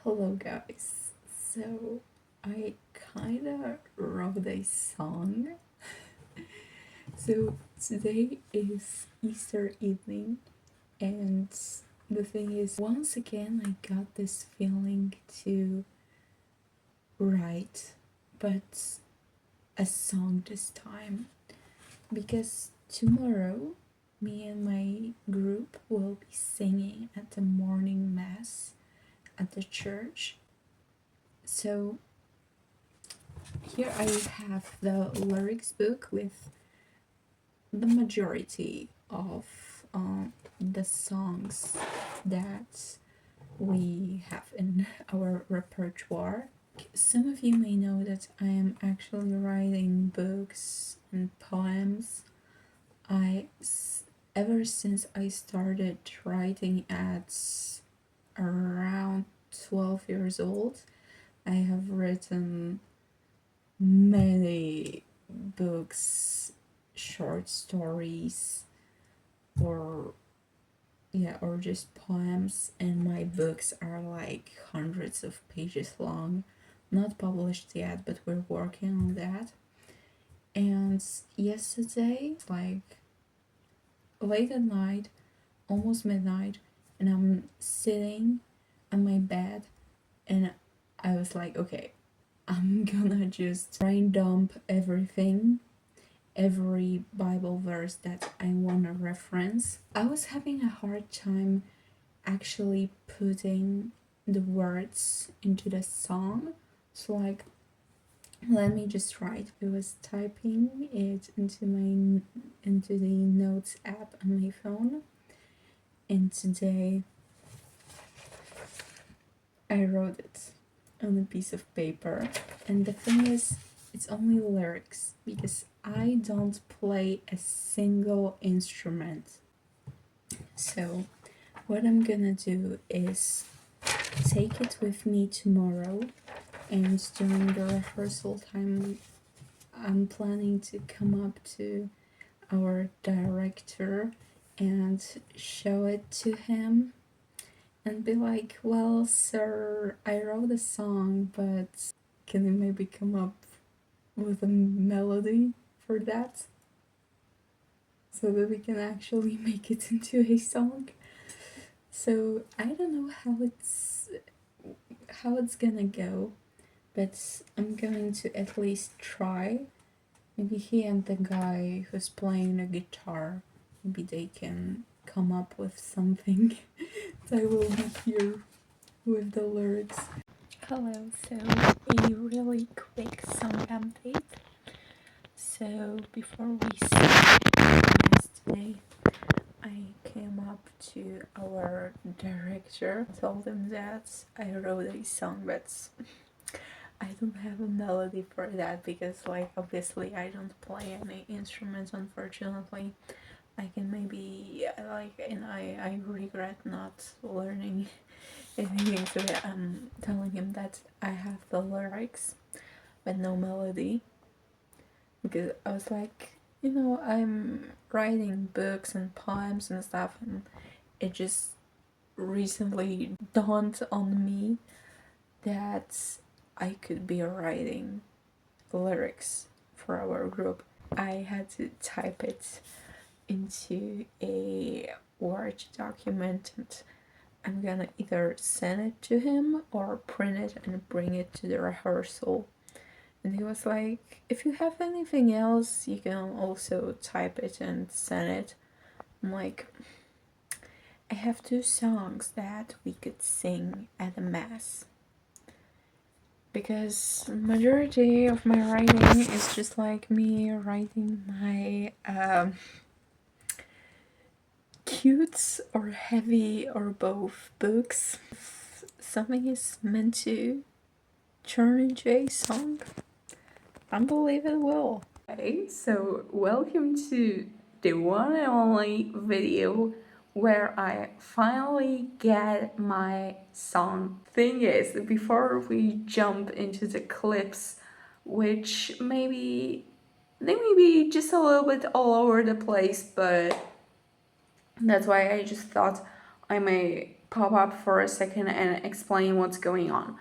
Hello, guys. So, I kinda wrote a song. So, today is Easter evening, and the thing is, once again, I got this feeling to write, but a song this time. Because tomorrow, me and my group will be singing at the morning mass at the church. So, here I have the lyrics book with the majority of the songs that we have in our repertoire. Some of you may know that I am actually writing books and poems. I ever since I started writing at around 12 years old, I have written many books, short stories, or or just poems, and my books are like hundreds of pages long. Not published yet, but we're working on that. And yesterday, like late at night, almost midnight, and I'm sitting on my bed, and I was like, okay, I'm gonna just brain dump every Bible verse that I want to reference. I was having a hard time actually putting the words into the song. So like, let me just write. I was typing it into the notes app on my phone, and today I wrote it on a piece of paper. And the thing is, it's only lyrics because I don't play a single instrument. So, what I'm gonna do is take it with me tomorrow, and during the rehearsal time, I'm planning to come up to our director and show it to him and be like, well, sir, I wrote a song, but can you maybe come up with a melody for that so that we can actually make it into a song? So I don't know how it's gonna go, but I'm going to at least try. Maybe he and the guy who's playing the guitar, maybe they can come up with something. I will be here with the lyrics. Hello, so a really quick song update. So before we start class today, I came up to our director, told him that I wrote a song, but I don't have a melody for that because, like, obviously I don't play any instruments, unfortunately. I can maybe, and I regret not learning anything, so yeah, I'm telling him that I have the lyrics but no melody because I was like, I'm writing books and poems and stuff, and it just recently dawned on me that I could be writing lyrics for our group. I had to type it into a Word document, and I'm gonna either send it to him or print it and bring it to the rehearsal. And he was like, if you have anything else, you can also type it and send it. I'm like, I have 2 songs that we could sing at a mass. Because majority of my writing is just like me writing my cute or heavy or both books. If something is meant to turn into a song, I believe it will. Okay, so welcome to the one and only video where I finally get my song. Thing is, before we jump into the clips, which they may be just a little bit all over the place, but that's why I just thought I may pop up for a second and explain what's going on.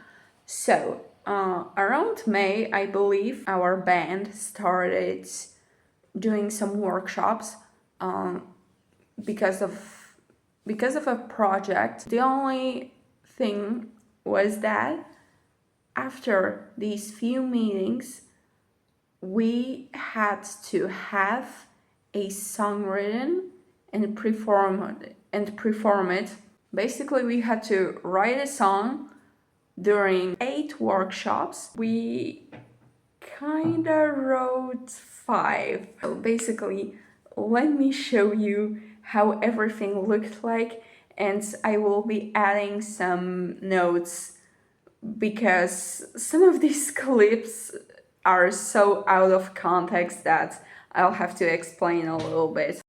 So, around May, I believe our band started doing some workshops because of a project. The only thing was that after these few meetings, we had to have a song written and perform it. Basically, we had to write a song during 8 workshops. We kinda wrote 5. So basically, let me show you how everything looked like, and I will be adding some notes because some of these clips are so out of context that I'll have to explain a little bit.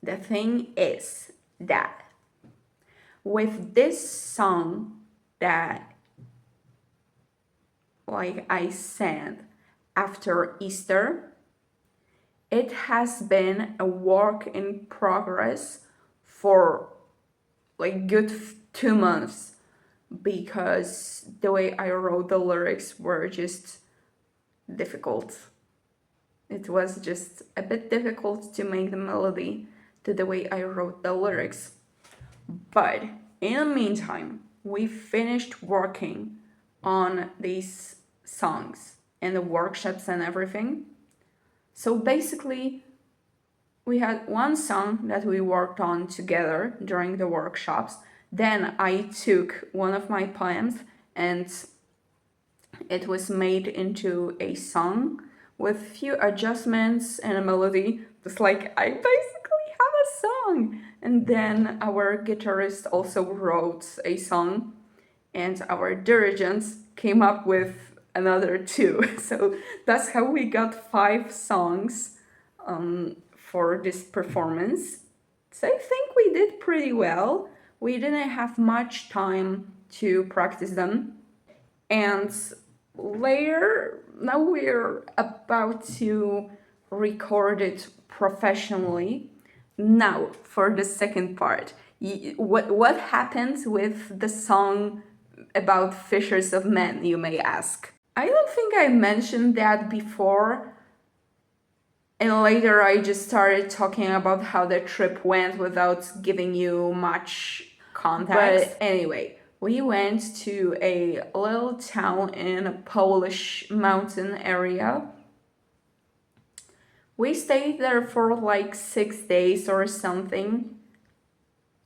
The thing is that with this song that I sang after Easter, it has been a work in progress for good 2 months because the way I wrote the lyrics were just difficult. It was just a bit difficult to make the melody to the way I wrote the lyrics. But in the meantime, we finished working on these songs and the workshops and everything. So basically, we had one song that we worked on together during the workshops. Then I took one of my poems and it was made into a song with few adjustments and a melody. Just like I basically have a song. And then our guitarist also wrote a song, and our dirigents came up with another 2. So that's how we got 5 songs for this performance. So I think we did pretty well. We didn't have much time to practice them. And later, now we're about to record it professionally. Now, for the second part, what happens with the song about Fishers of Men, you may ask? I don't think I mentioned that before, and later I just started talking about how the trip went without giving you much context. But anyway, we went to a little town in a Polish mountain area. We stayed there for 6 days or something,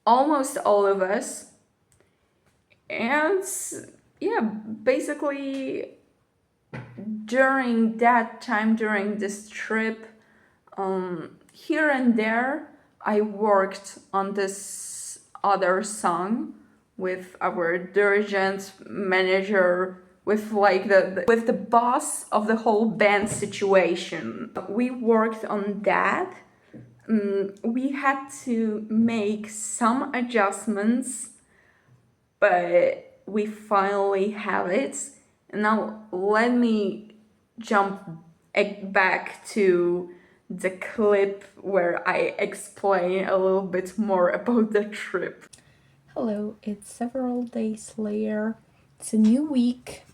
almost all of us. And yeah, basically during that time, during this trip, here and there, I worked on this other song with our dirigent manager, with with the boss of the whole band situation. We worked on that. We had to make some adjustments, but we finally have it. Now let me jump back to the clip where I explain a little bit more about the trip. Hello, it's several days later. It's a new week,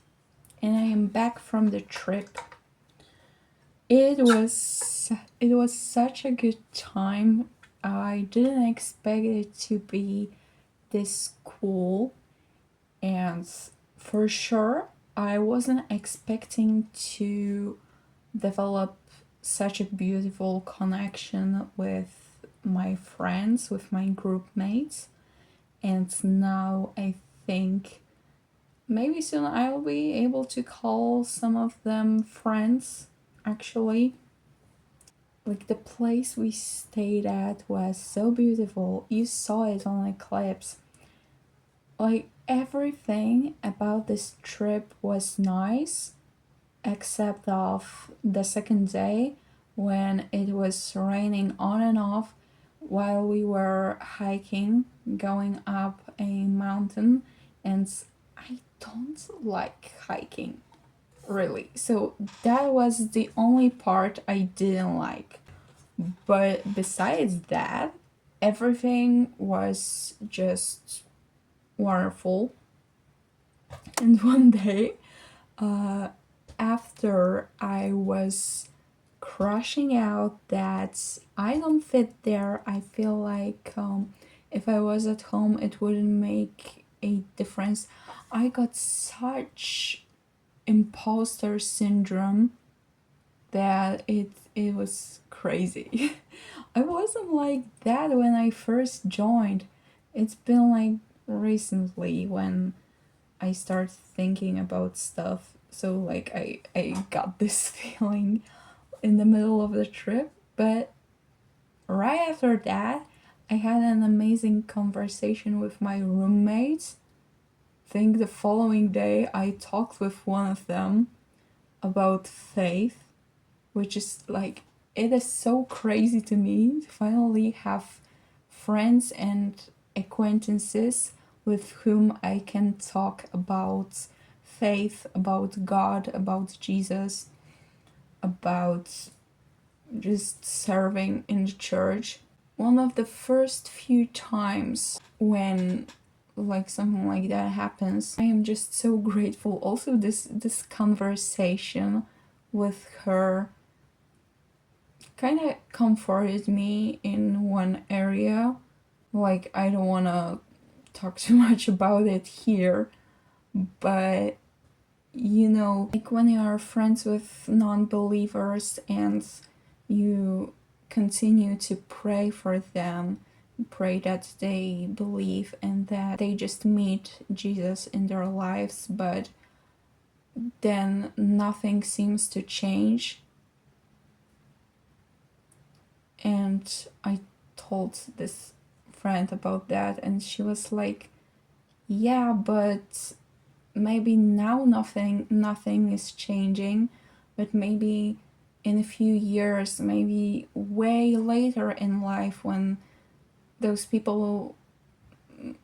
and I am back from the trip. It was such a good time. I didn't expect it to be this cool, and for sure, I wasn't expecting to develop such a beautiful connection with my friends, with my group mates. And now I think maybe soon I'll be able to call some of them friends, actually. The place we stayed at was so beautiful. You saw it on the clips. Everything about this trip was nice, except of the second day when it was raining on and off while we were hiking, going up a mountain, and I don't like hiking, really. So that was the only part I didn't like. But besides that, everything was just wonderful. And one day, after I was crushing out that I don't fit there, I feel like if I was at home, it wouldn't make a difference. I got such imposter syndrome that it was crazy. I wasn't like that when I first joined. It's been like recently when I start thinking about stuff. So like I got this feeling in the middle of the trip, but right after that, I had an amazing conversation with my roommates. I think the following day I talked with one of them about faith, which is like it is so crazy to me to finally have friends and acquaintances with whom I can talk about faith, about God, about Jesus, about just serving in the church. One of the first few times when like something like that happens, I am just so grateful. Also this conversation with her kind of comforted me in one area. Like, I don't want to talk too much about it here, but you know, like when you are friends with non-believers and you continue to pray for them, pray that they believe and that they just meet Jesus in their lives, but then nothing seems to change. And I told this friend about that, and she was like, yeah, but maybe now nothing is changing, but maybe in a few years, maybe way later in life, when those people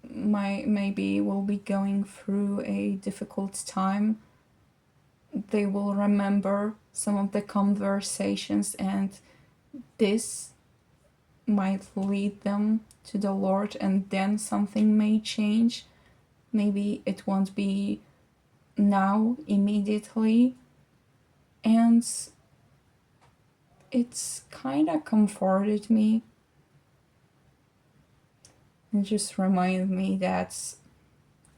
maybe will be going through a difficult time, they will remember some of the conversations, and this might lead them to the Lord, and then something may change. Maybe it won't be now, immediately. And it's kind of comforted me and just reminded me that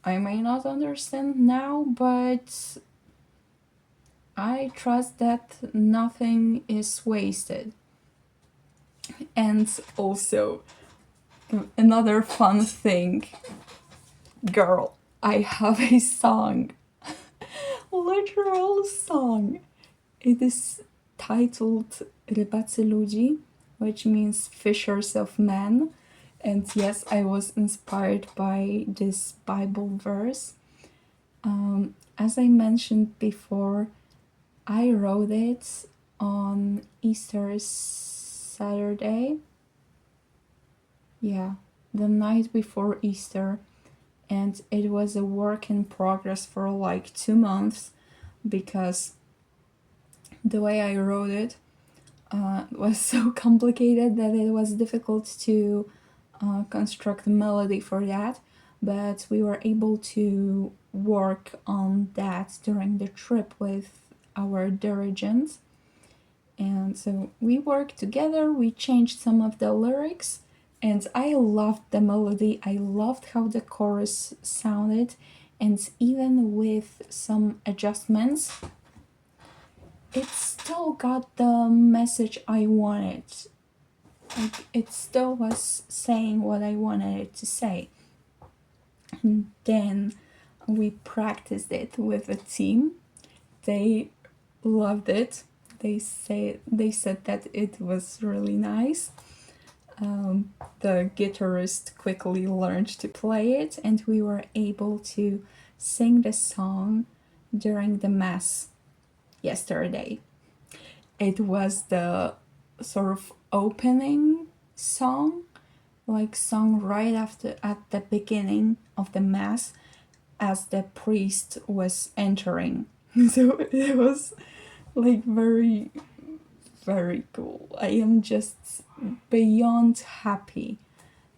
I may not understand now, but I trust that nothing is wasted. And also, another fun thing, girl, I have a song, literal song. It is titled Rybacy ludzi, which means fishers of men. And yes, I was inspired by this Bible verse. As I mentioned before, I wrote it on Easter Saturday. Yeah, the night before Easter. And it was a work in progress for like 2 months because the way I wrote it was so complicated that it was difficult to construct a melody for that. But we were able to work on that during the trip with our dirigent. And so we worked together, we changed some of the lyrics, and I loved the melody. I loved how the chorus sounded, and even with some adjustments, it still got the message I wanted. Like, it still was saying what I wanted it to say. And then we practiced it with a team. They loved it. They said that it was really nice. The guitarist quickly learned to play it, and we were able to sing the song during the mass yesterday. It was the sort of opening song, like sung right after at the beginning of the mass as the priest was entering. So it was like very, very cool. I am just beyond happy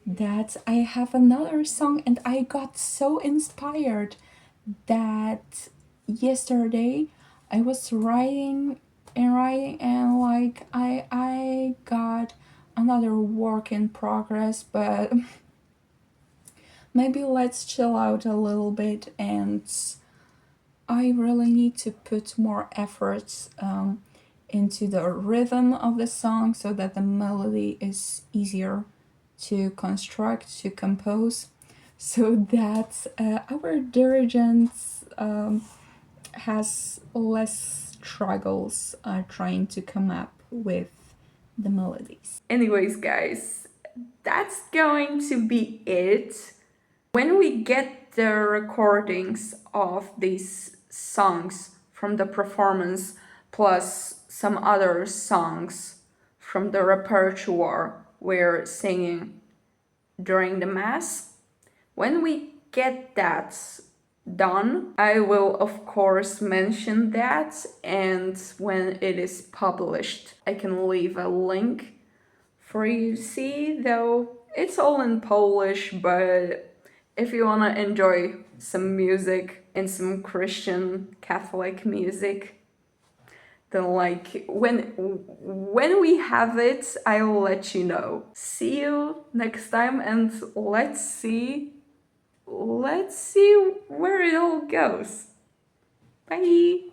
that I have another song, and I got so inspired that yesterday I was writing, and like I got another work in progress, but maybe let's chill out a little bit, and I really need to put more efforts into the rhythm of the song so that the melody is easier to construct, to compose, so that our dirigent has less struggles trying to come up with the melodies. Anyways, guys, that's going to be it. When we get the recordings of these songs from the performance, plus some other songs from the repertoire we're singing during the Mass, when we get that done, I will of course mention that, and when it is published, I can leave a link for you to see, though it's all in Polish, but if you want to enjoy some music and some Christian Catholic music, then like when we have it, I'll let you know. See you next time, and let's see where it all goes. Bye.